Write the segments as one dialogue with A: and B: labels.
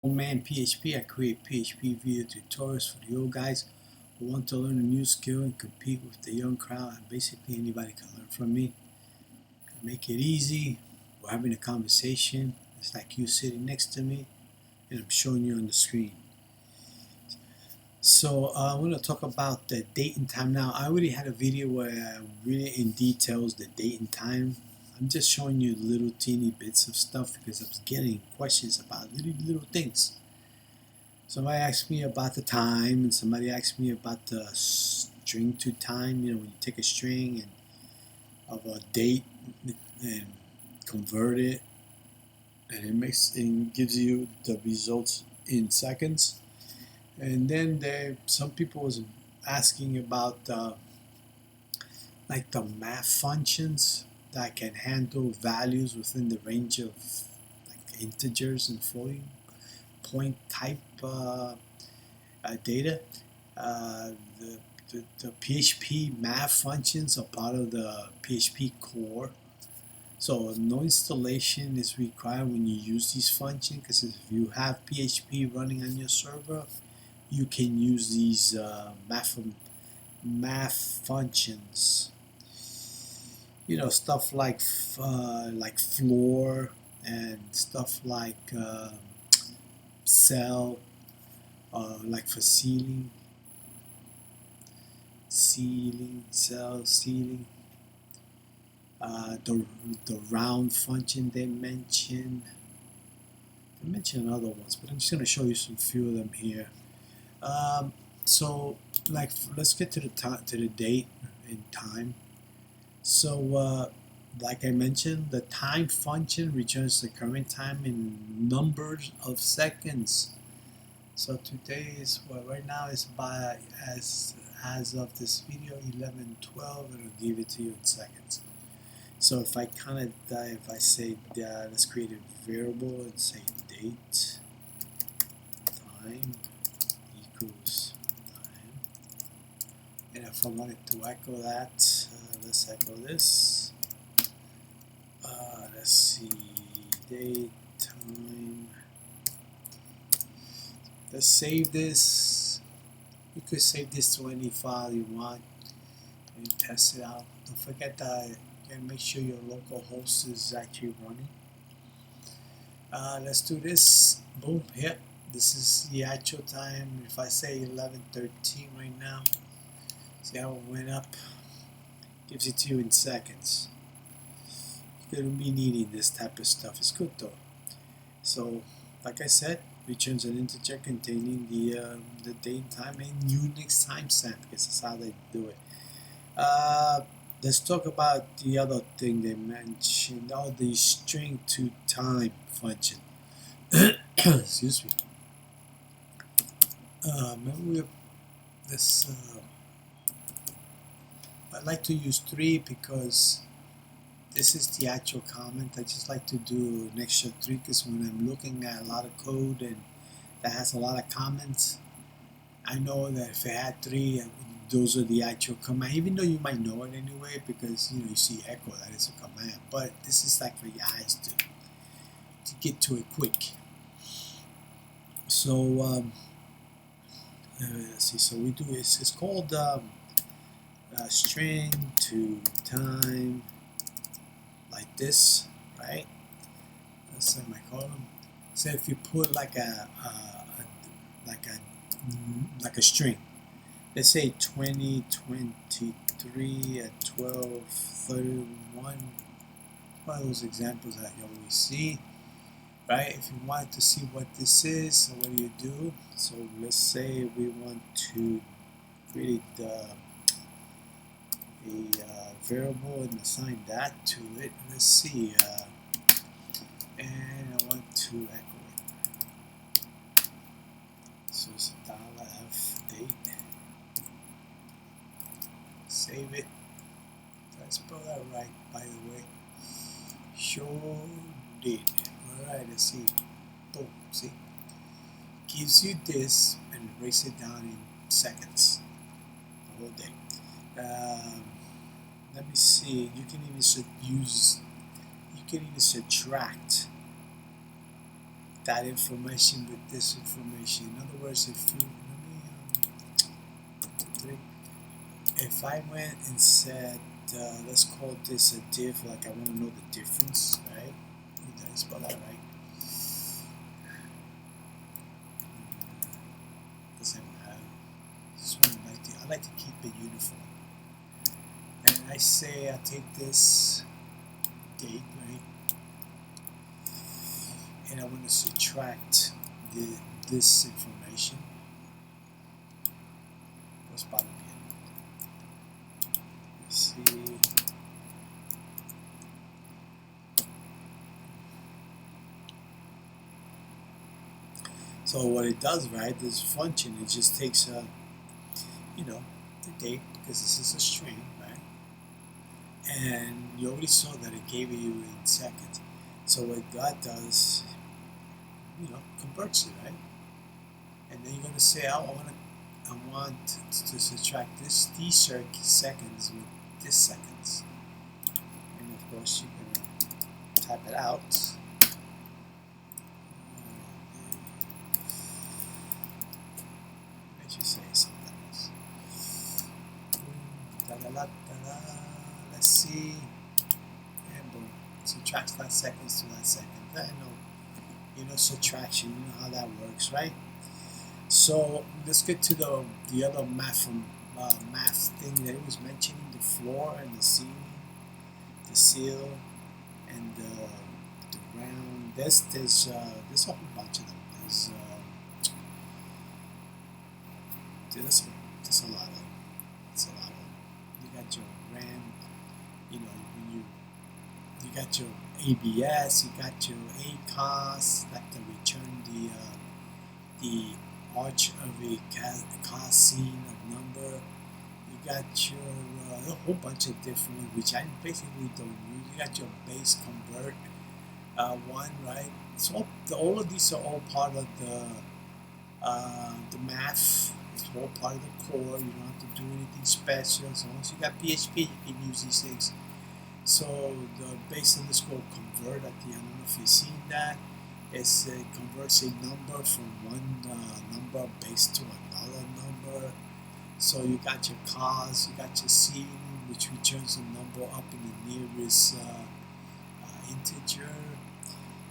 A: Old man PHP. I create PHP video tutorials for the old guys who want to learn a new skill and compete with the young crowd. And basically, anybody can learn from me. I make it easy. We're having a conversation. It's like you sitting next to me, and I'm showing you on the screen. So I want to talk about the date and time now. I already had a video where I really in details the date and time. I'm just showing you little teeny bits of stuff because I was getting questions about little things. Somebody asked me about the time, and somebody asked me about the string to time. You know, when you take a string and of a date and convert it, and it gives you the results in seconds. And then some people was asking about like the math functions that can handle values within the range of like integers and floating point type data. Uh, the PHP math functions are part of the PHP core. So no installation is required when you use these functions, because if you have PHP running on your server, you can use these math functions. You know, stuff like floor and stuff like ceil, like for ceiling. The round function they mentioned. They mentioned other ones, but I'm just going to show you some few of them here. So, like, let's get to the date and time. So, like I mentioned, the time function returns the current time in numbers of seconds. So today is right now is by as of this video 11:12. It'll give it to you in seconds. So if I if I say let's create a variable and say date time equals time, and if I wanted to echo that, let's echo this. Let's see, date time. Let's save this. You could save this to any file you want and test it out. Don't forget that and make sure your local host is actually running. Let's do this. Boom. Yep. This is the actual time. If I say 11:13 right now, see how it went up? Gives it to you in seconds. You're going to be needing this type of stuff. It's good though. So, like I said, returns an integer containing the date and time and Unix timestamp, because that's how they do it. Let's talk about the other thing they mentioned, the string to time function. Excuse me. Maybe this. I like to use 3 because this is the actual comment. I just like to do an extra 3 because when I'm looking at a lot of code and that has a lot of comments, I know that if I had 3, those are the actual command. Even though you might know it anyway, because you see echo, that is a command. But this is like for you guys to get to it quick. So let's see. So we do this. It's called string to time, like this, right? That's my column. So if you put like a string, let's say 2023 at 12:31. One of those examples that you always see, right? If you want to see what this is, so what do? So let's say we want to create a variable and assign that to it. Let's see, and I want to echo it. So it's $F date. Save it. Did I spell that right, by the way? Sure did. Alright, let's see. Boom, see? Gives you this and breaks it down in seconds. The whole day. Let me see. You can even subtract that information with this information. In other words, if you if I went and said let's call this a div, like I want to know the difference, right? Did I spell that right? Doesn't matter. I like to keep it uniform. And I say I take this date, right? And I want to subtract this information. What's bottom here? Let's see. So what it does, right? This function, it just takes you know, the date, because this is a string, right? And you already saw that it gave you in seconds. So what God does, converts it, right? And then you're gonna say, oh, I want to subtract these seconds with this seconds. And of course you're gonna type it out. I should say something else. Let's see. And boom. Subtracts that seconds to that second. I know, subtraction, you know how that works, right? So let's get to the other math thing that it was mentioning: the floor and the ceiling, the ceil, and the round. There's a whole bunch of them. There's a lot of them. It's a lot of them. You got your rand, when you got your ABS, you got your ACOS, like to return the arch of a cosine of number. You got your a whole bunch of different ones, which I basically don't use. You got your base convert one, right? So all of these are all part of the math. It's all part of the core. You don't have to do anything special. So once you got PHP, you can use these things. So the base underscore convert at the end, I don't know if you've seen that. It converts a number from one number base to another number. So you got your cos, you got your ceil, which returns the number up in the nearest integer.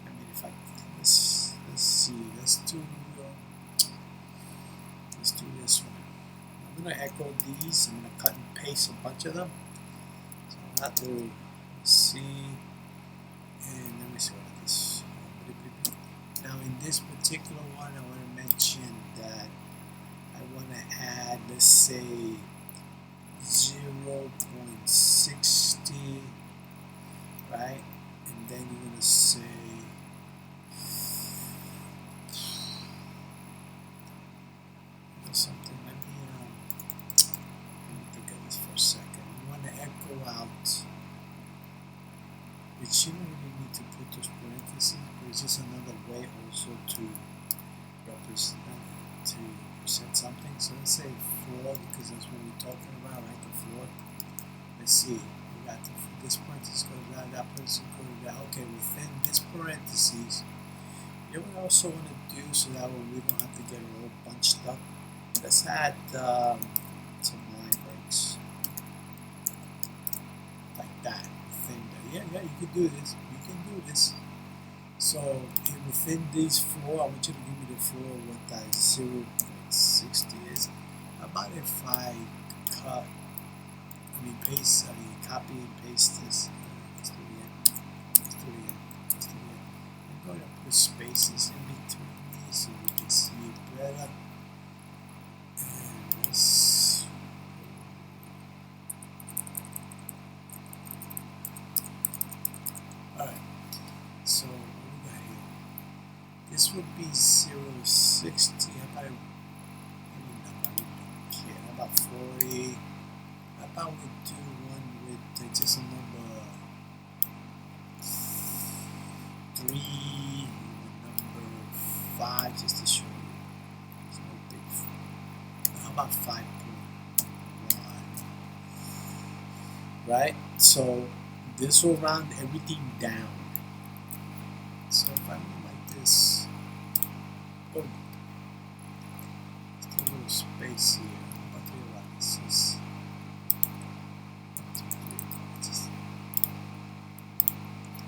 A: I mean, if I let's see, let's do this one. I'm gonna echo these. I'm gonna cut and paste a bunch of them. So that will see, and let me see what it is. Now in this particular one, I want to mention that I want to add, let's say, 0.60, right? And then you're going to say something. Let me think of this for a second. You want to echo out, which you don't really need to put those parentheses, but it's just another way also to present something. So let's say floor, because that's what we're talking about, right? The floor. Let's see. We got this parenthesis goes to that parenthesis goes to that. Okay, within this parentheses, you know what I also want to do, so that way we don't have to get it all bunched up. Let's add some line breaks like that. Yeah, you can do this. You can do this. So within these four, I want you to give me the floor what that 0.60 is. How about if I copy and paste this? Let's do it again. I'm going to put spaces in between these so we can see it better. And let's alright, so what we got here? This would be 0.60. How about, how about 40? How about we do one with just a number 3, number 5, just to show you. There's no big. How about 5.1? Right? So this will round everything down. So if I move like this, is here. I'll tell you what, this is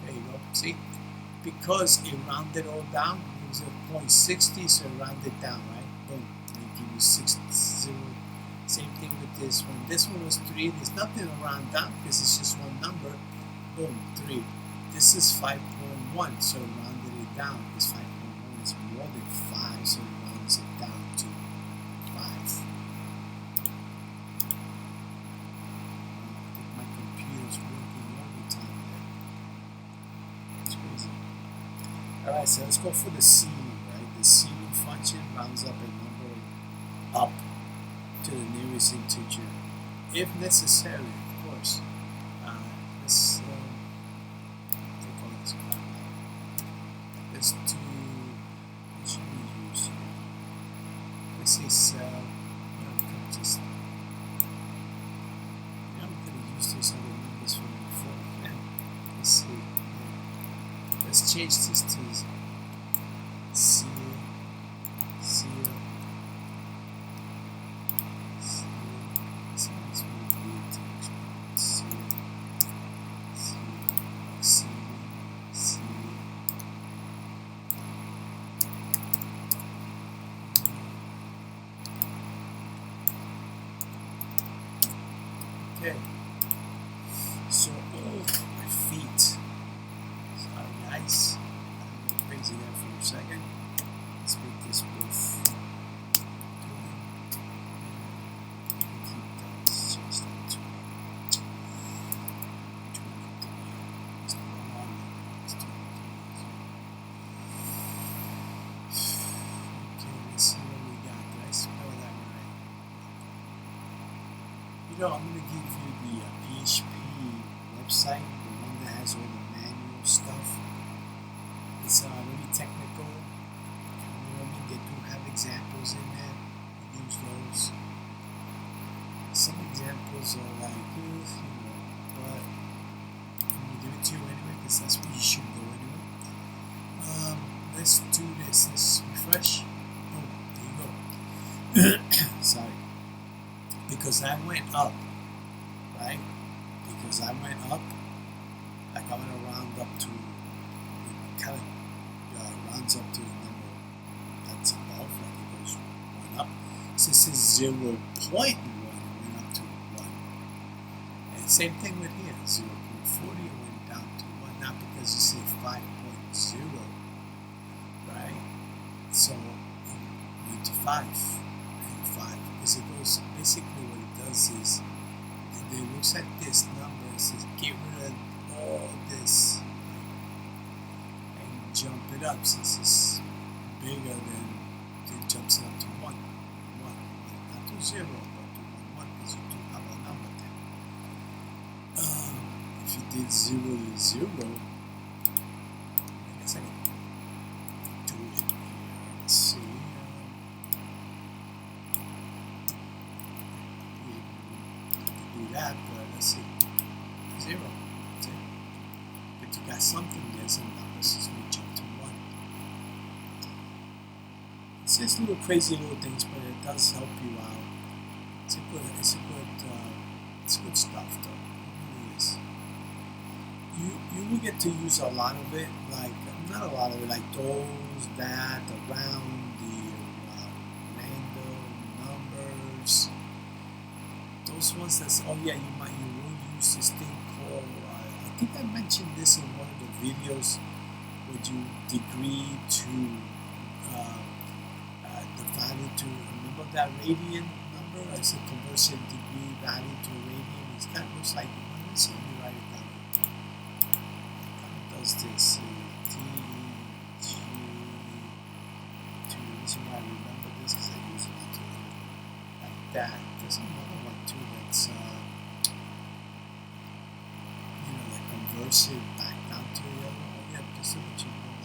A: there you go. See? Because it rounded all down, it was at 0.60, so it rounded down, right? Boom. And it give you 60. Same thing with this one. This one was 3. There's nothing to round down because it's just one number. Boom, 3. This is 5.1, so it rounded it down. This 5.1 is more than 5, so it rounds it down to 5. I think my computer's working overtime there. That's crazy. Alright, so let's go for the ceiling, right? The ceiling function rounds up a number up to the nearest integer, if necessary, of course. Let's take all this crap out. Let's do, what should we use here? Let's say ceil. We could just, we could have used those other numbers from before. Yeah. Let's see. Yeah. Let's change this to ceil. Okay, so my feet. Sorry guys, I'm going crazy there for a second. Let's make this move. Keep those, change that to 23. Let's do it on. Let's do it. Okay, let's see what we got. Did I spell that right? You know, I'm going to give you the PHP website, the one that has all the manual stuff. It's really technical. You know what I mean? They do have examples in there. Use those. Some examples are like, you know, but I'm going to give it to you anyway because that's where you should go anyway. Let's do this. Let's refresh. Oh, there you go. Sorry. Because I went up, right? Because I went up, like I'm going to round up to, it kind of rounds up to the number that's above, like it goes 1 up. Since it's 0.1, it went up to 1. And same thing with here, 0.40, it went down to 1, not because you see 5.0, right? So it went to 5. Because it goes, basically what it does is it looks at this number and says get rid of all this and jump it up. Since it's bigger than it jumps it up to 1, not to 0, but to 1 because you do have a number there. If you did 0 to 0, I guess I can do it here. Let's see. That, but let's see, 0, that's it. But you got something there, some numbers, it's going to jump to 1. It's just little crazy little things, but it does help you out. It's good stuff though, it really is. You will get to use a lot of it, like, not a lot of it, like those, that, around, the random numbers. Those ones that's, oh yeah, you will use this thing called, I think I mentioned this in one of the videos, would you degree to the value to, remember that radian number? I said conversion degree value to radian. It kind of looks like, let's see, let me write it down. It kind of does this, D, G, 2, the reason why I remember this because I use it to like that. There's another one too that's, you know, that converts it back down to the other one. Yeah, just so that you know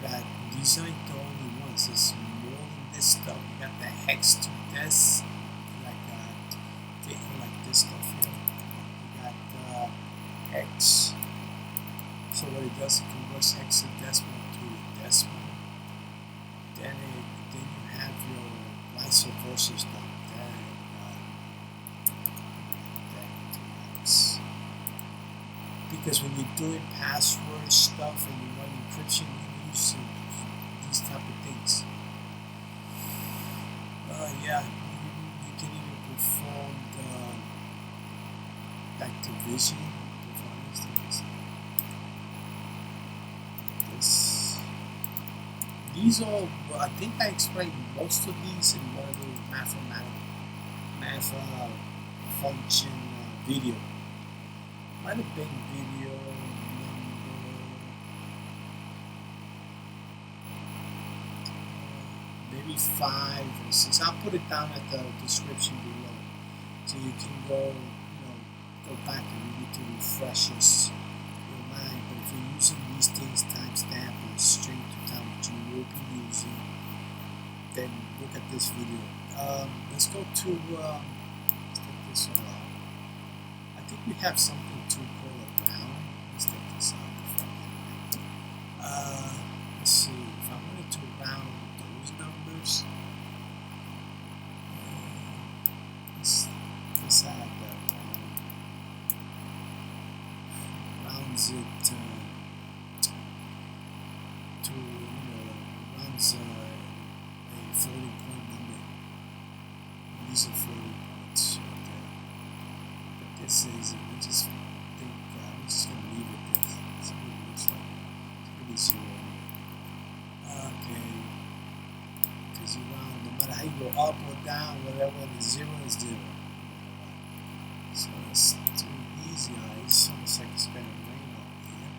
A: that these aren't the only ones. There's more than this stuff. You got the hex to this, like this stuff here. You got hex. So what it does, it converts hexadecimal to decimal. Then you have your versus the because when you're doing password stuff and you want encryption, you use these type of things. Yeah, you can even perform the activation performance things. These all, well, I think I explained most of these in one of those math function video. Might have been video number maybe 5 or 6. I'll put it down at the description below, so you can go back and you need to refresh your mind. But if you're using these things, timestamp and string to time that you will be using, then look at this video. Let's go to let's take this all out. I think we have something to pull around. Let's take this out. Let's see. If I wanted to round those numbers, let's add that rounds it to rounds a floating point number. These are floating points right there. But this is, we just think we're just gonna leave it this. That's what it looks like. It's gonna be 0. Okay. Because you round, no matter how you go up or down, whatever, the 0 is 0. So let's do these guys. Almost like it's gonna rain out here.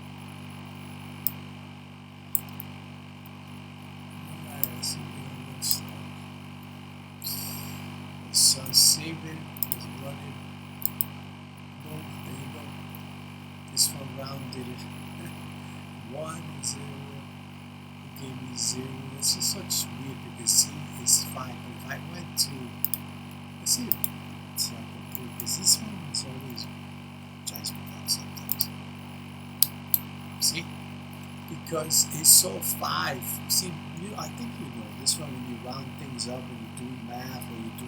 A: Alright, let's see what it looks like. So save it, let's run it. Boom, there you go. This one rounded it. 1, 0. It gave me 0. This is such weird because C is 5. But if I went to, let's see, so I can prove because this one is always drives me nuts sometimes. See? Because it's so 5. See, I think you know this one when you round things up, when you do math or you do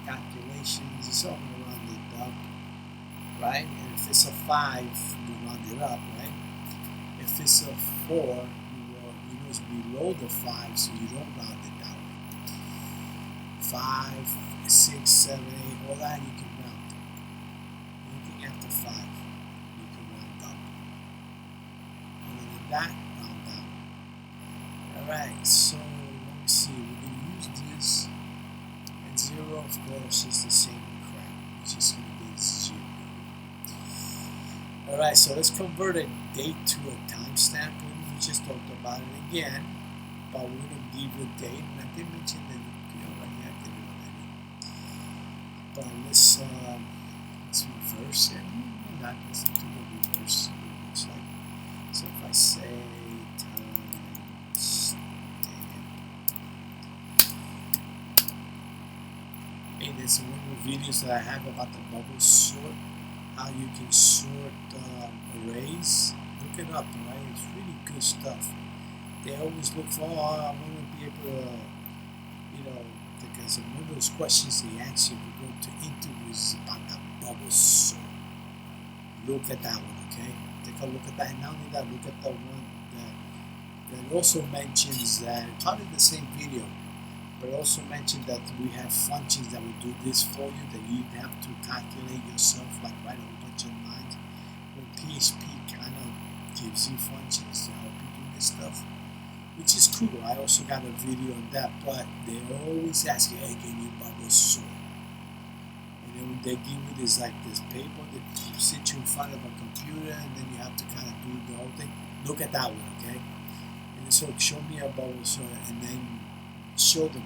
A: calculations, it's all going to round it up, right? And if it's a 5, you round it up, right? If it's a 4, you know it's below the 5, so you don't round it down. 5, 6, 7, 8, all that you can round. Anything after 5, you can round up. Other than that, round down. Alright, so let me see. We're going to use this. And 0, of course, is the same crap, which is going to be 0. Alright, so let's convert a date to a timestamp. We just talked about it again, but we're going to leave a date. And I did mention that but let's reverse it. Not let's do the reverse. It looks like. So if I say timestamp, hey, there's one of the videos that I have about the bubble sort, how you can sort arrays. Look it up, right? It's really good stuff. They always look for, I want to be able to, because one of those questions they ask you to go to interviews about that bubble sort. Look at that one, okay? Take a look at that. And not only that, look at the one that also mentions that, probably the same video, but also mentioned that we have functions that will do this for you, that you have to calculate yourself, like write a whole bunch of lines. Where PHP kind of gives you functions to help you do this stuff, which is cool. I also got a video on that, but they always ask you, hey, can you bubble sort? And then when they give you this paper, they sit you in front of a computer, and then you have to kind of do the whole thing. Look at that one, okay? And so show me a bubble sort, and then show them.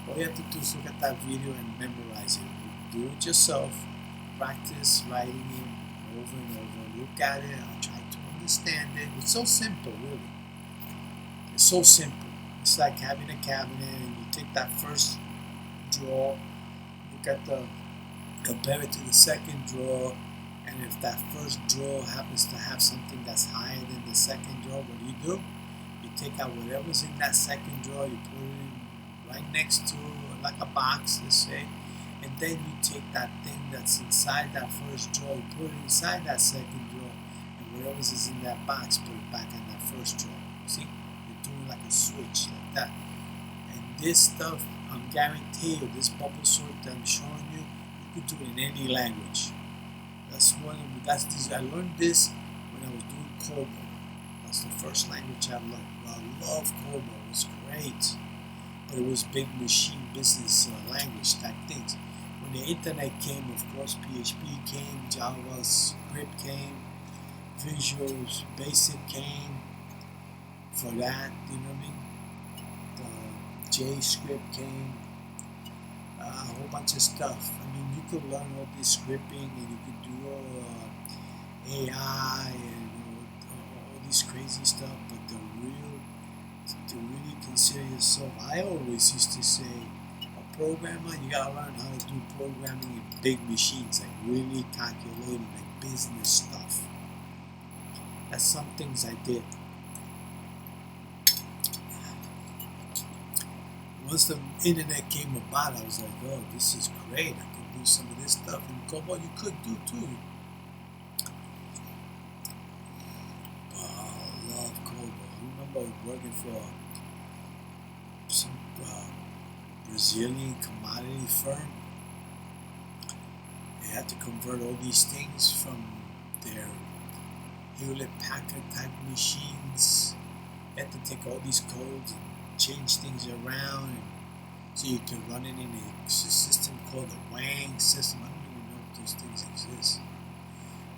A: All you have to do is look at that video and memorize it. Do it yourself. Practice writing it over and over. Look at it. I'll try to understand it. It's so simple, really. It's so simple. It's like having a cabinet, and you take that first drawer, compare it to the second drawer, and if that first drawer happens to have something that's higher than the second drawer, what do? You take out whatever's in that second drawer, you put it in right next to like a box, let's say, and then you take that thing that's inside that first drawer, you put it inside that second drawer, and whatever's is in that box, put it back in that first drawer. See, you're doing like a switch like that. And this stuff, I'm guaranteeing you, this bubble sort that I'm showing you, you could do it in any language. I learned this when I was doing COBOL. That's the first language I learned. Well, I love COBOL. It was great. But it was big machine business language type things. When the internet came, of course, PHP came, JavaScript came, Visual Basic came for that, you know what I mean? The JScript came, a whole bunch of stuff. I mean, you could learn all this scripting and you could do all AI and all this crazy stuff, but to really consider yourself, I always used to say, a programmer, you gotta learn how to do programming in big machines, like really calculating, like business stuff. That's some things I did. Once the internet came about, I was like, oh, this is great. I can do some of this stuff in COBOL. You could do too. Oh, I love COBOL. I remember working for some Brazilian commodity firm. They had to convert all these things from their Hewlett-Packard type machines. They had to take all these codes and change things around, and so you can run it in a system called the Wang system. I don't even know if those things exist,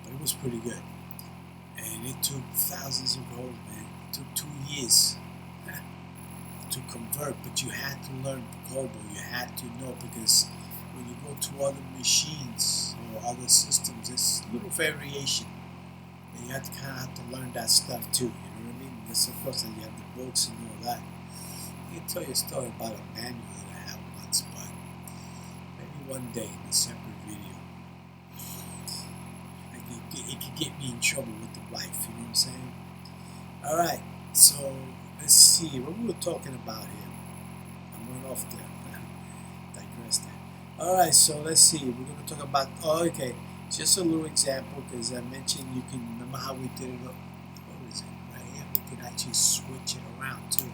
A: but it was pretty good. And it took thousands of gold, man. It took 2 years to convert, but you had to learn COBOL. You had to know, because when you go to other machines or other systems, there's little variation, and you have to kind of have to learn that stuff too. You know what I mean? That's of course, and you have the books and all that. I can tell you a story about a manual that I had once, but maybe one day in a separate video. It could get me in trouble with the wife, you know what I'm saying? Alright, so let's see what we were talking about here. I went off there, digressed there. Alright, so let's see, we're going to talk about, just a little example, because I mentioned you can remember how we did it. What is it? Right here, we can actually switch it around too.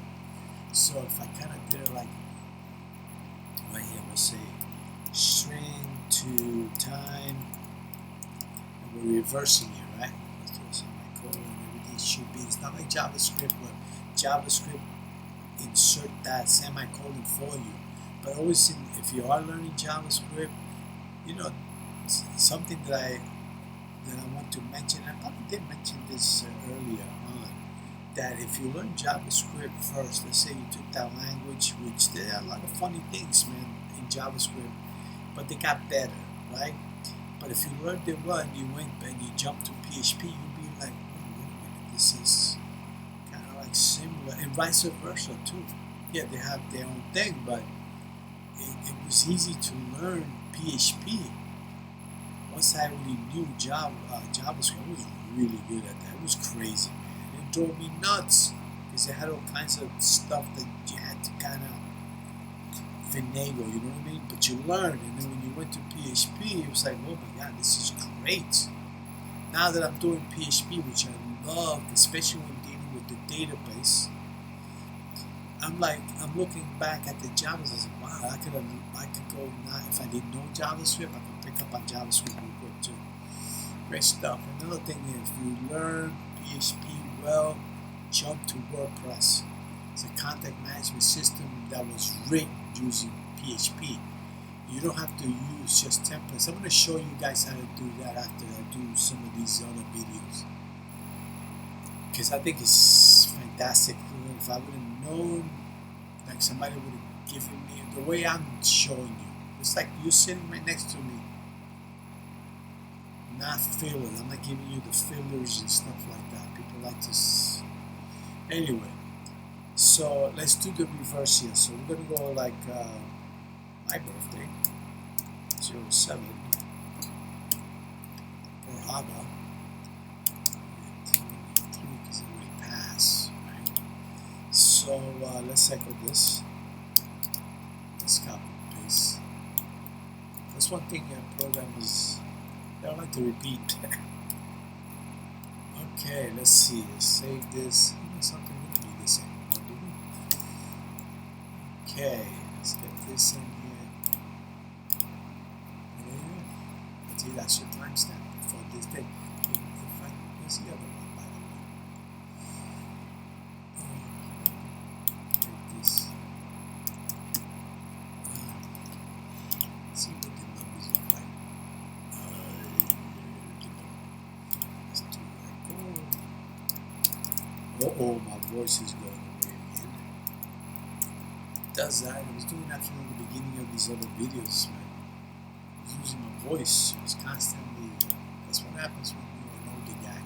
A: So if I kind of did it like right here, we'll say string to time, and we're reversing it, right? Let's do a semicolon, everything should be. It's not like JavaScript, where JavaScript insert that semicolon for you. But always, if you are learning JavaScript, you know, something that I want to mention. I probably did mention this earlier on. That if you learn JavaScript first, let's say you took that language, which there are a lot of funny things, man, in JavaScript, but they got better, right? But if you learned it well and you went and you jumped to PHP, you'd be like, oh, wait a minute, this is kind of like similar, and vice versa too. Yeah, they have their own thing, but it was easy to learn PHP. Once I really knew JavaScript, I was really good at that. It was crazy, man. It drove me nuts, because it had all kinds of stuff that you had to kind of finagle, you know what I mean? But you learned, and then when you went to PHP, it was like, oh my God, this is great. Now that I'm doing PHP, which I love, especially when dealing with the database, I'm looking back at the JavaScript, I said, wow, I could go now, if I didn't know JavaScript, I could pick up on JavaScript real quick too. Great stuff. Another thing is, if you learn PHP well, jump to WordPress. It's a content management system that was written using PHP. You don't have to use just templates. I'm going to show you guys how to do that after I do some of these other videos, because I think it's fantastic. If I would have known, like somebody would have given me the way I'm showing you. It's like you're sitting right next to me. Not fillers. I'm not giving you the fillers and stuff like that. People like to. Anyway, so let's do the reverse here. So we're gonna go like my birthday, 07, or Haga, 23, because it already passed, right? So let's echo this. Let's copy That's one thing programmers, they don't like to repeat. Okay, let's see. Let's save this. Something we don't need this anymore, do we? Okay, let's get this in here. There you go. See, that's your timestamp for this day. Where's the other one, by the way? Take this. See what the numbers look like. Let's do like, oh, my voice is going away again. Does that? I was doing that from the beginning of these other videos, man. I was losing my voice. It was constantly. That's what happens when you're an older guy.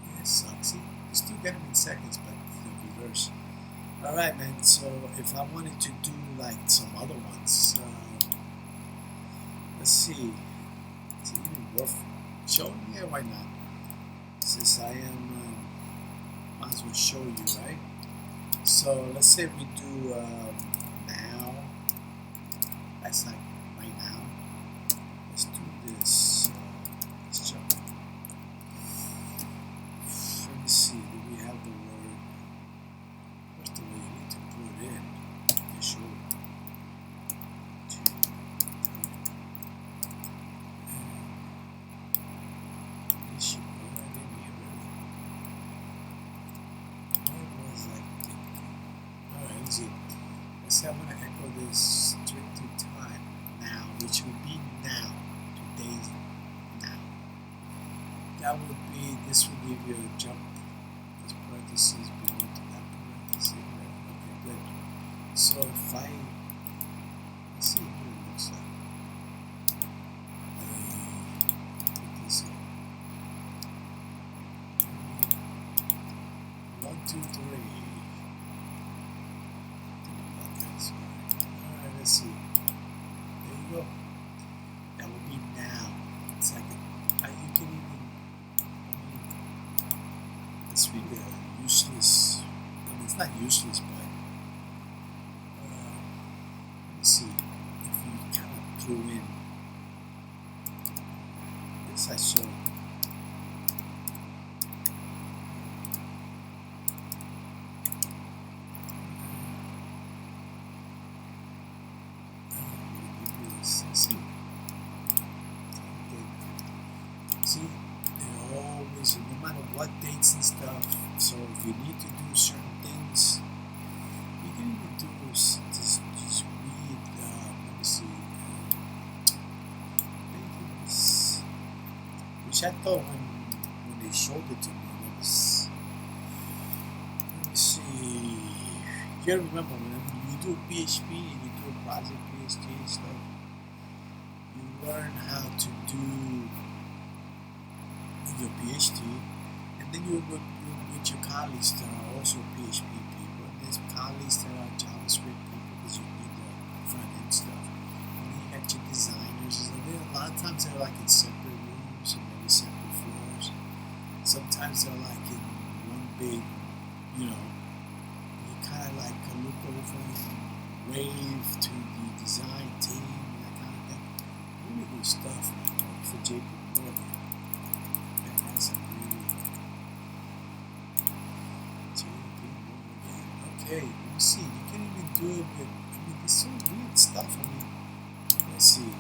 A: Yeah, it sucks. See, you still get them in seconds, but the reverse. All right, man. So if I wanted to do like some other ones, let's see. Is it even worth showing? Yeah, why not? Since I am, might as well show you, right? So let's say we do now. That's like right now. Let's do this. Let's jump. Let me see. Do we have the word? What's the way you need to put in the show? This should go right in here, really. What was I thinking? Alright, easy. Let's say I'm going to echo this straight to time now, which would be now. Today's now. That would be, this would give you a jump. This parentheses belong to that parentheses. Right? Okay, good. So if I, let's see what it looks like. Put this in. 1, 2, 3. Alright, let's see. There you go. That would be now. It's like you can even, it's really useless. I mean, it's not useless, but let me see if you kind of threw in this. I saw. See, they're always, no matter what dates and stuff. So if you need to do certain things, you can even do just read. Let me see. Which I thought when they showed it to me, it was. Let me see. You gotta remember when you do PHP and you do a project PHP and stuff, you learn how to do your PhD, and then you work with your colleagues that are also PHP people, and there's colleagues that are JavaScript people because you need the front end stuff, and then you got your designers, and then a lot of times they're like in separate rooms and maybe separate floors. Sometimes they're like in one big, you kind of like look over and wave to the design team and that kind of thing. Really good stuff, man, for JP Morgan. Okay, let me see. You can even do it with, I mean, there's some weird stuff. I mean, let's see.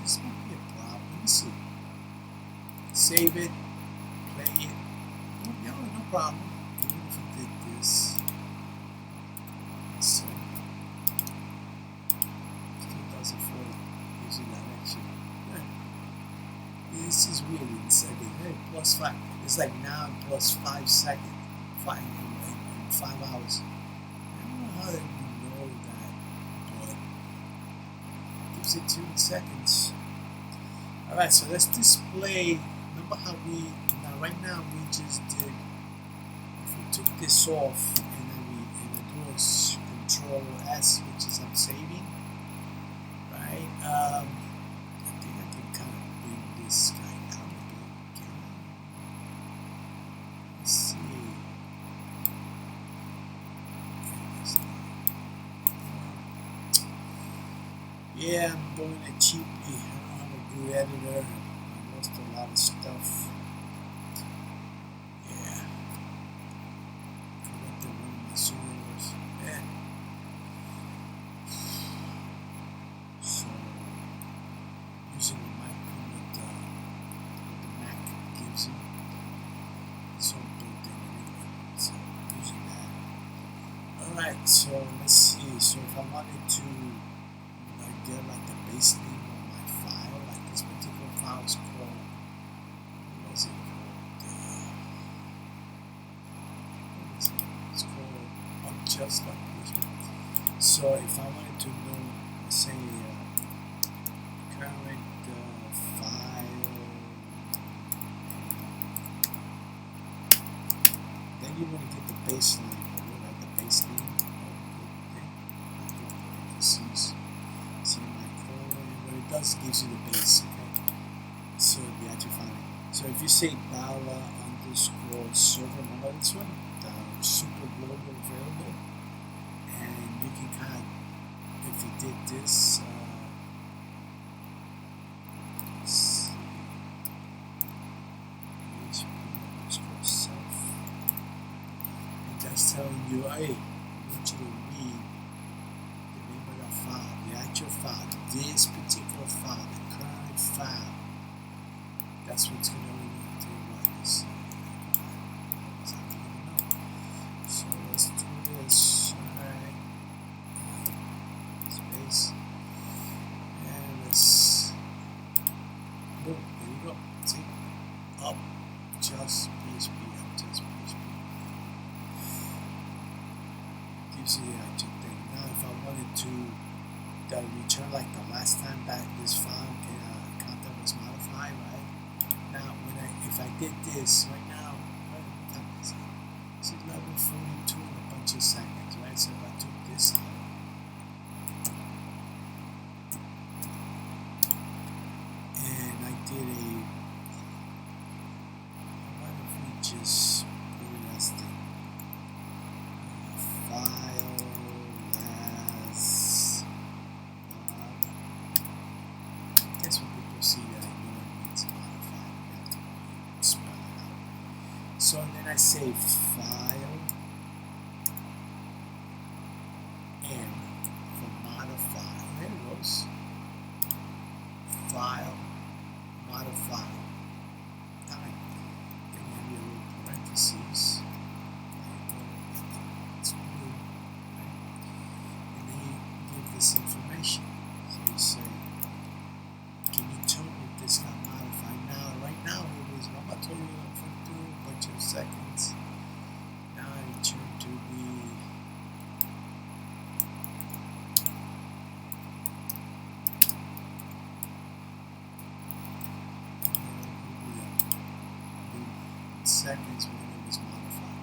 A: This might be a problem. Let me see. Save it, play it. Oh, no problem. Even if we did this. So, still doesn't follow user direction. Yeah. This is weird in second. Hey, +5. It's like now plus 5 seconds. 5 hours. I don't know how they would know that, but it gives it 2 seconds. Alright, so let's display. Remember how right now we just did, if we took this off and then we do a Control S, which is I'm saving, right? I think I can kind of Yeah, I'm doing it cheaply. I don't have a good editor. I lost a lot of stuff. Yeah. Forgot to run my servers. Yeah. So, using the Mac what the Mac gives you. It's all built in anyway. So, using that. Alright, so let's see. So, if I wanted to get like the base name of my file, like this particular file is called, what is it called? It's called unjust like PHP. So if I wanted to know, let's say, current file, then you want to get the baseline, like the base name of the thing. Parentheses, semicolon, what it does gives you the base, okay? So the actual file. So if you say Bala underscore server, remember this one? The super global variable, and you can kind of, if you did this, let's see, PHP underscore self, and that's telling you, hey, I want you to read the name of the file, the actual file, this particular file, the current file. That's what's going to run to this. So let's do this. Alright. Space. And let's. Boom. There you go. See? Up. Just PHP. Up. Just PHP. Gives you the actual thing. Now, if I wanted to return like the last time that this file content was modified, right? Now, if I did this right now, what time is it? It's 11:42 in a bunch of seconds, right? So if I took this out, and I did what if we just put it as the file as I guess when people see that, I know it means modified. You have to spell it out. So then I say file M for modify. There it goes. File modify time. Then you have your little parentheses. It's blue. Right? And then you give this information. So you say, can you tell me if this got modified now? Right now it was, I'm going to tell you for a bunch of seconds. Now it turned to be seconds when it was modified.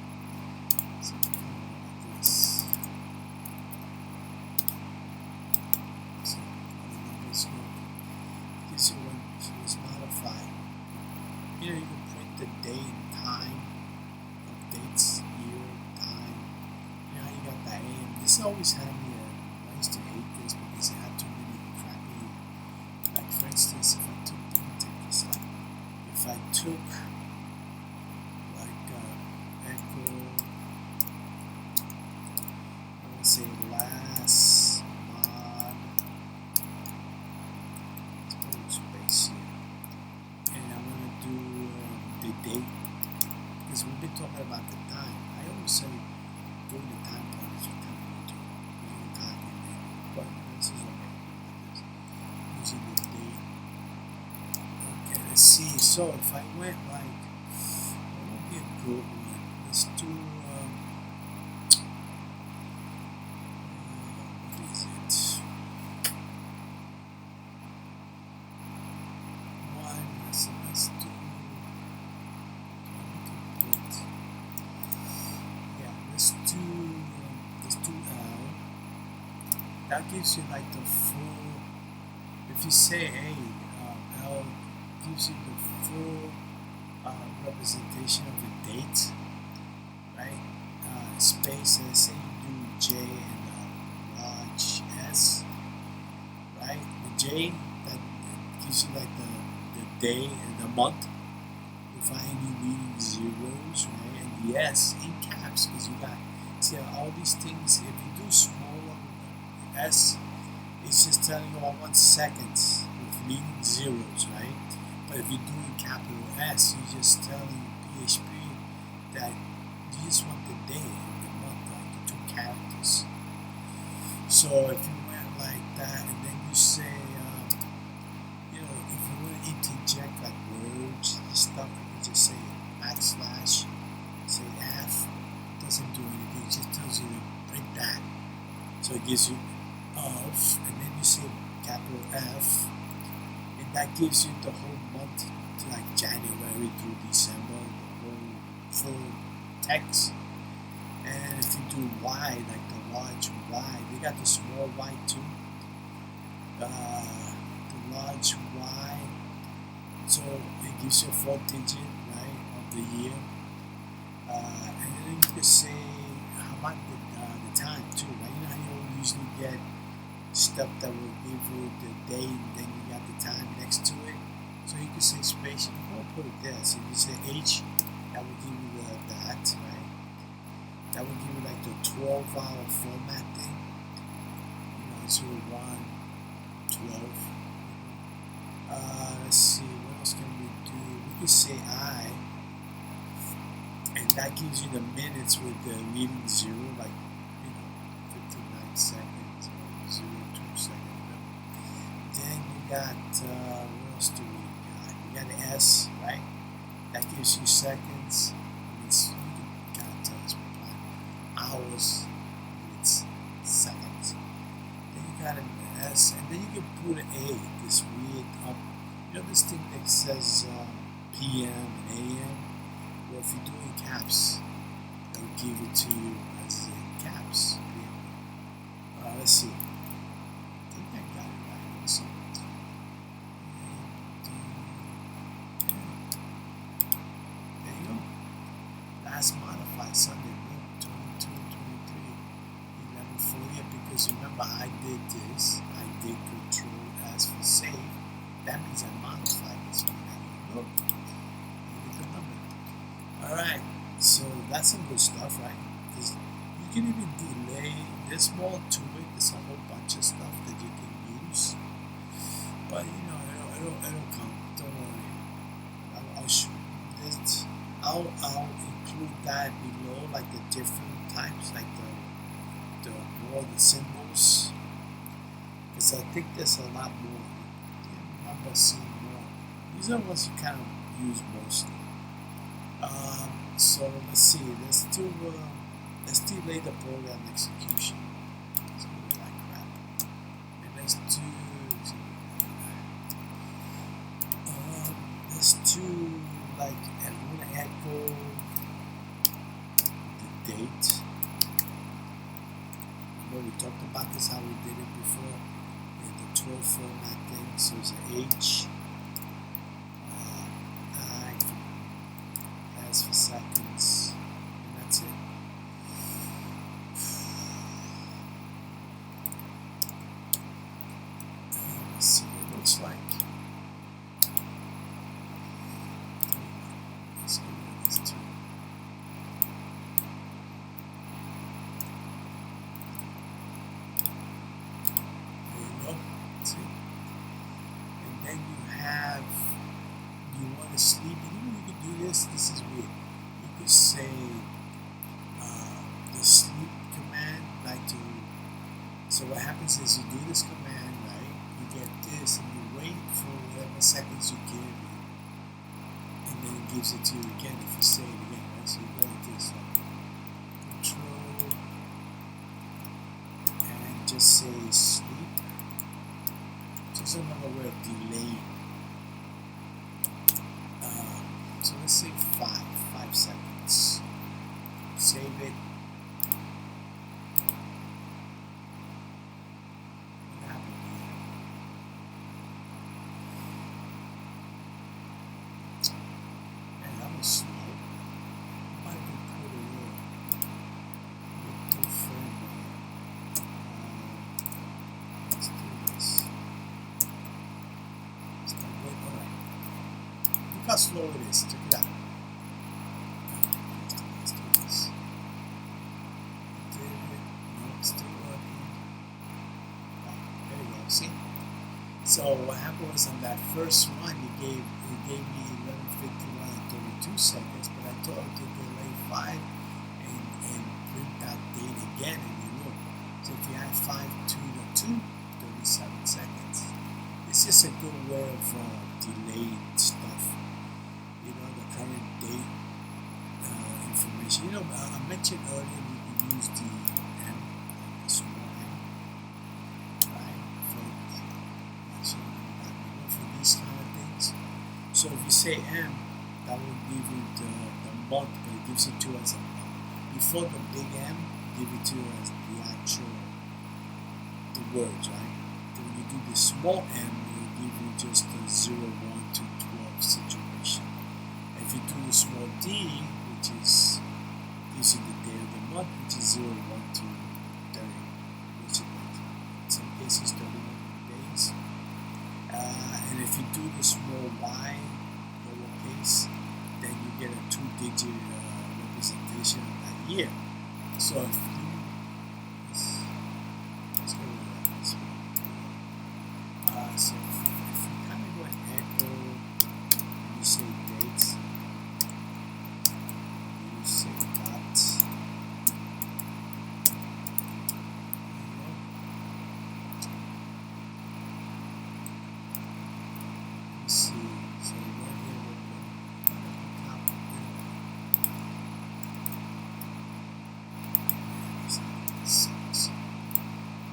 A: So like this. So the numbers go. Gives you when it was modified. Here you can print the date and time of dates, year, time. You know how you got that AM. This always had me, I used to hate this because it had too many crappy, like for instance, if I took, let me take this out. If I took like echo, I want to say last mod, let's put a space here. And I'm going to do the date, because we've been talking about the time. I always say during the time part is your time to the time in there, but this is okay. Using the date. Okay, let's see. So if I went like, what would be a good one? Let's do what is it? Let's do. Let's do L. That gives you like the full. If you say hey, L gives you the full representation of the date, right? Space, and say you do J and large S, right? J, that gives you like the day and the month without any leading zeros, right? And the S in caps, because you got, see all these things, if you do small S, it's just telling you all 1 second with leading zeros, right? But if you do in capital S, you're just telling PHP that you just want the day and the month, like the 2 characters. So if you went like that, and then you say, you know, if you want to interject like words and stuff, you can just say backslash, say F. It doesn't do anything, it just tells you to print that. So it gives you of, and then you say capital F, and that gives you the whole month, to like January through December, the whole full text. And if you do Y, like the large Y, they got the small Y too. The large Y, so it gives you a 4 digit, right, of the year. And then you can say, how about the time too, right? You know how you usually get stuff that will give you the day and then you got the time next to it. So you can say space, you can put it there. So you say H, that will give you that, right? That will give you like the 12-hour format thing. You know, 0, 1, 12. Let's see, what else can we do? We can say I, and that gives you the minutes with the leading 0, like, you know, 59 seconds or 0, 2 seconds. Then you got, what else do we got? We got an S, right? That gives you seconds. It's, you can kind of tell it's hours, it's seconds. Then you got an S, and then you can put an A, this weird up. You know this thing that says PM and AM? Well, if you do in caps, they'll give it to you as in caps. Let's see. I think I got it right. Let's see. There you go. Last modified Sunday. 11:40, because remember I did this, I did Control S for save. That means I modified this one. And look, look the number. Alright, so that's some good stuff, right? You can even delay. There's more to it. There's a whole bunch of stuff that you can use. But you know, it'll come. Don't worry. I'll include that below, like the different types, like the symbols, because I think there's a lot more. I remember seeing more. These are ones you kind of use mostly. So let's see. Let's delay the program execution. Let's do like crap. And let's do like, and I'm gonna echo the date. We talked about this, how we did it before in the 12 format thing. So it's an H, I, S for seconds, and that's it. Let's see what it looks like. Let's get rid of this too. And then you want to sleep, and even you can do this is weird. You could say the sleep command, like to, so what happens is you do this command, right, you get this, and you wait for whatever seconds you give it, and then it gives it to you again if you say it again, right, so you go like this, Control, and just say sleep. Just another way of delaying. So let's say 5 seconds. Save it. What happened here? Man, that was slow. I might have put a little frame there. Let's do this. Look how slow it is. Check it out. Let's do this. Did it? No, it's still working. Oh, there you go. See? So what happened was on that first one, it gave me 11:51 and 32 seconds, but I told it to delay 5 and print that date again, and you look. So if you add 5 to the 2, 37 seconds. This is a good way of delayed stuff. You know, the current date information. You know, I mentioned earlier you can use the M, the small M, right? For these kind of things. So if you say M, that will give you the month, but it gives it to us a month. Before the big M, give it to us the actual words, right? So when you do the small M, it will give you just the 0, 1 to 12 situation. If you do the small D, which is gives you the day of the month, which is 0, 1 to 30, which is like in some cases 31 days. And if you do the small Y, lowercase, then you get a 2-digit representation of that year. So if you let's go with that. So if you kind of go and echo, you say dates, you say dot, you see, so right here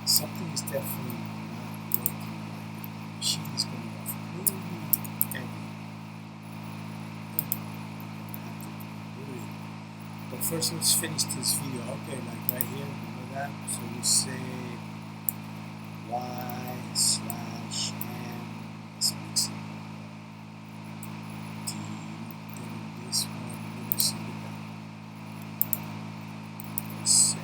A: something is definitely not working right. The machine is going off really heavy. But first let's finish this video. Okay, like right here, remember that? So we say y/m, let's mix it. D, then this one, we're going to see it. Let's say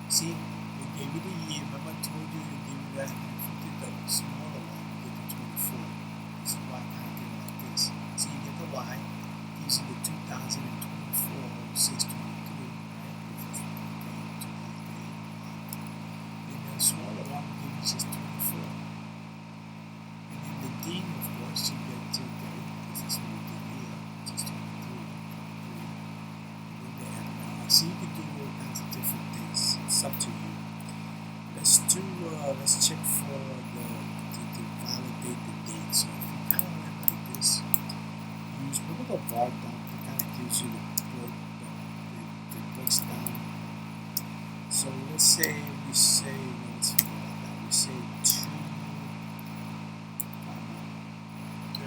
A: see, they gave you the year. Remember I told you they gave you that. If you did the smaller one, you get the 24. This is why I kind of did it like this. So you get the Y, gives you the 2024, 623, right? This is the day, 20 day. And the smaller one will give you just 24. And then the D, of course, you get to day. This is what we did here, just 23. And then they have, so you can do all kinds of different things. It's up to you. Let's check for to validate the date. So if you kind of went like this, use remember the var dump that kind of gives you the breaks down. So let's say we say let's forget about that. We say 2, 30.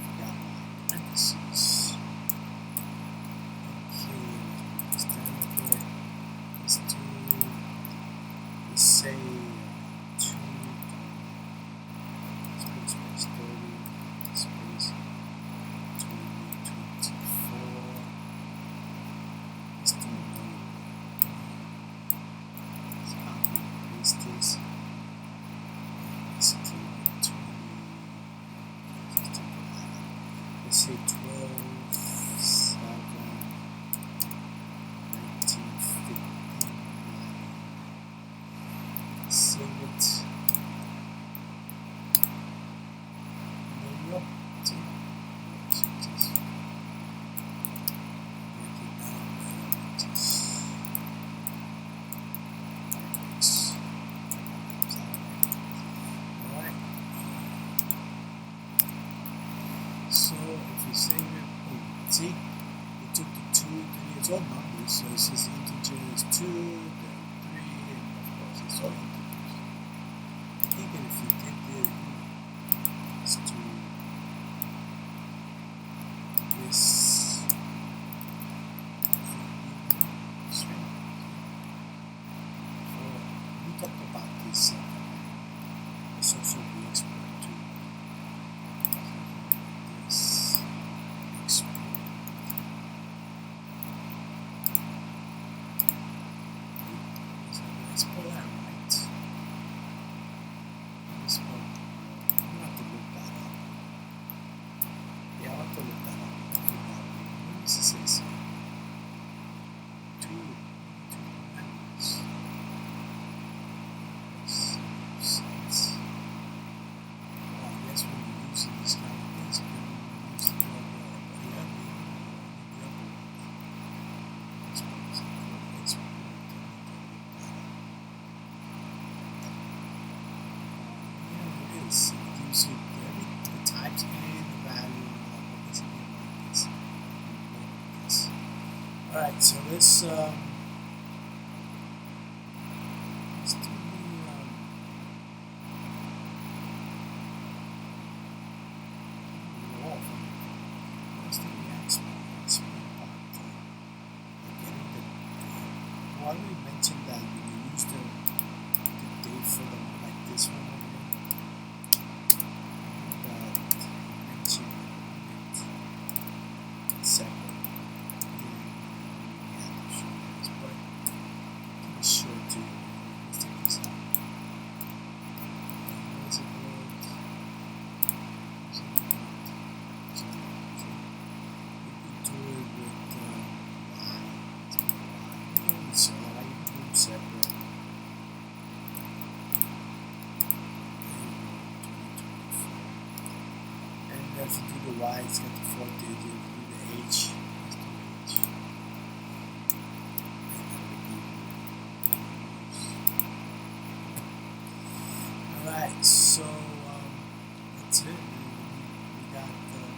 A: Forgot my parentheses. Say 2 space 30 space 2024. Let's do another. Let's copy and paste this. Let's do 20. Let's say 12, 7, 1959. Save it. And then you go. So just break it down. Just alright. So if you save it, see, it took the 2, 3 years old number. So this is integer is 2, then 3, and of course it's all integers. I think that if you take this to this string, we talked about this. This also we export to this export. Let's pull that right. Let's pull. I'm gonna have to look that up. Yeah, I'll have to look that up. What does it say? Two members. Well, I guess when you're using these kind of things, you can use the other it gives you the types and the value of this and this. Alright, so let's do the what's the next part? Getting the I already mentioned that when you use the date for them like this one over here. Separate. Yeah, I'm sure it is, but I'm sure to let's take this out. What is it called? So we could do it with Y. So I can do them separate. And if you do the Y, it's got the 4 digits. H. Let's do H. Alright, so that's it. We got there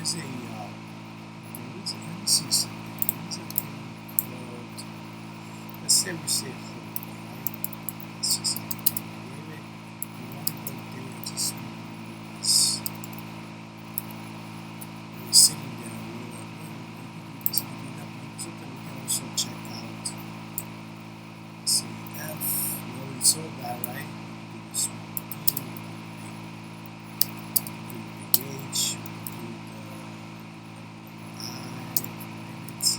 A: is let me see something. There is a thing called, let's say we say hold, right? Let's just just this. We're sitting there, we're something we can also check out. See F, we already saw that, right? We do the small D, we do the H, we do the I, limits,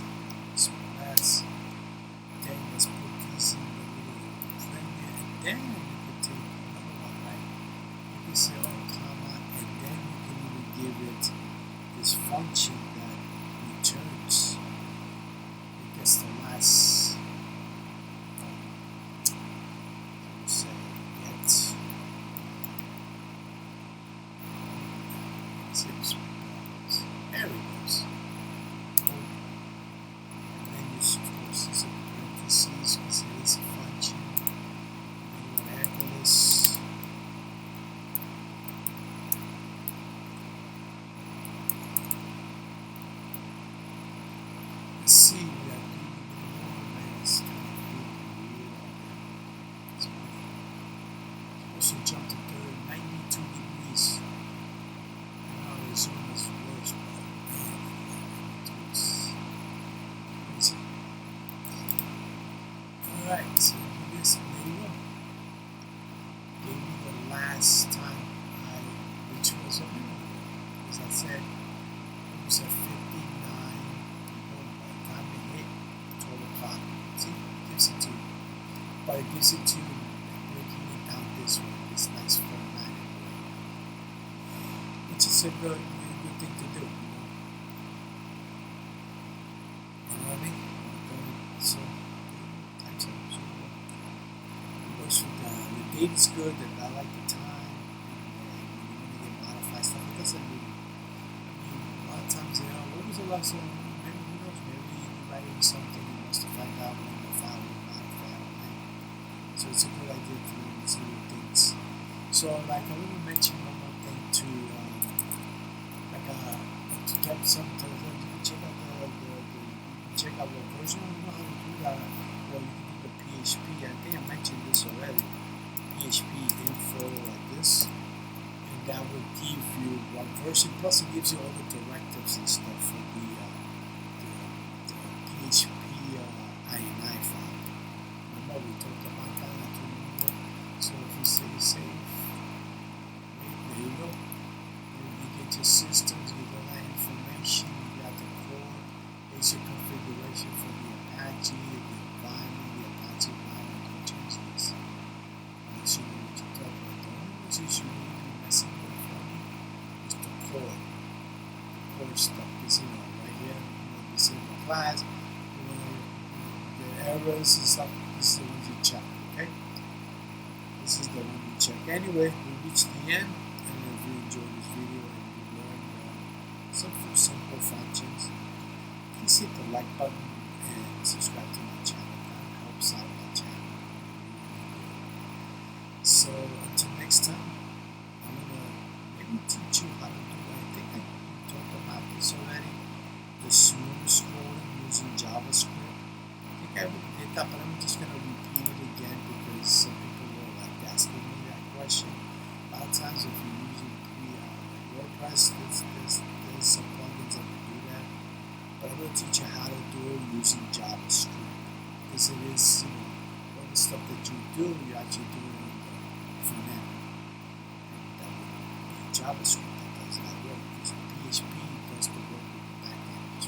A: small S. Then let's put these in the little thing there, and then we could take another one, right? You say comma, and then you can even give it this function that returns. It gets the last. So we say get. There it goes. And then you, of course, use a parentheses because it is a function. And you want to echo this. Let's see, we are doing more, man. It's kind of weird. Also jump to 92 degrees. I know Arizona's worse, but man, it's crazy. Alright, so this label gave me the last time which was a minimum. As I said, it was a 59. Time to hit 12 o'clock. See, it gives it to you. But it gives it to you breaking it down this way, this nice formatted way. Which is a good thing to do, you know. You know what I mean? So, time's up. So, it works with the date is good, and I like the time. And when you want to get modified stuff, it doesn't really. I mean, a lot of times, what was the last one? Maybe, who knows, maybe you're writing something and wants to find out when the file will modify it. So it's a good idea to learn these little things. So, like, I want to mention one more thing to sometimes you can check out check out what version. I don't know how to do that. Well, you can do the PHP. I think I mentioned this already. PHP info like this, and that will give you one version. Plus, it gives you all the directives and stuff for the PHP INI file. Remember we talked about that? I don't remember. So if you say save, there you go. You get your systems, you get that information, you got the core, basic configuration for the Apache, the environment, the Apache environment. Don't change this. Unless you know what you're talking about. The only ones you should really be messing with for me is the core. The core stuff. Because right here, this in the class, the errors and stuff, this is the ones you check, okay? This is the one you check. Anyway, we reached the end, and if you enjoyed this video and you learned some simple functions, please hit the like button and subscribe to my channel. That helps out my channel. So until next time, I'm gonna maybe teach you how to do. I think I talked about this already. The smooth scrolling using JavaScript. I think I already did that, but I'm just gonna repeat it again because some people were like asking me that question. A lot of times, if you're using WordPress, there's some plugins that will do that. But I'm gonna teach you how to do it using JavaScript because it is all the stuff that you do, you actually do it on the front end. And that would be JavaScript that does that work because PHP does the work with the back end.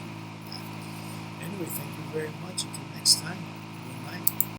A: Anyway, thank you very much. Until next time, good night.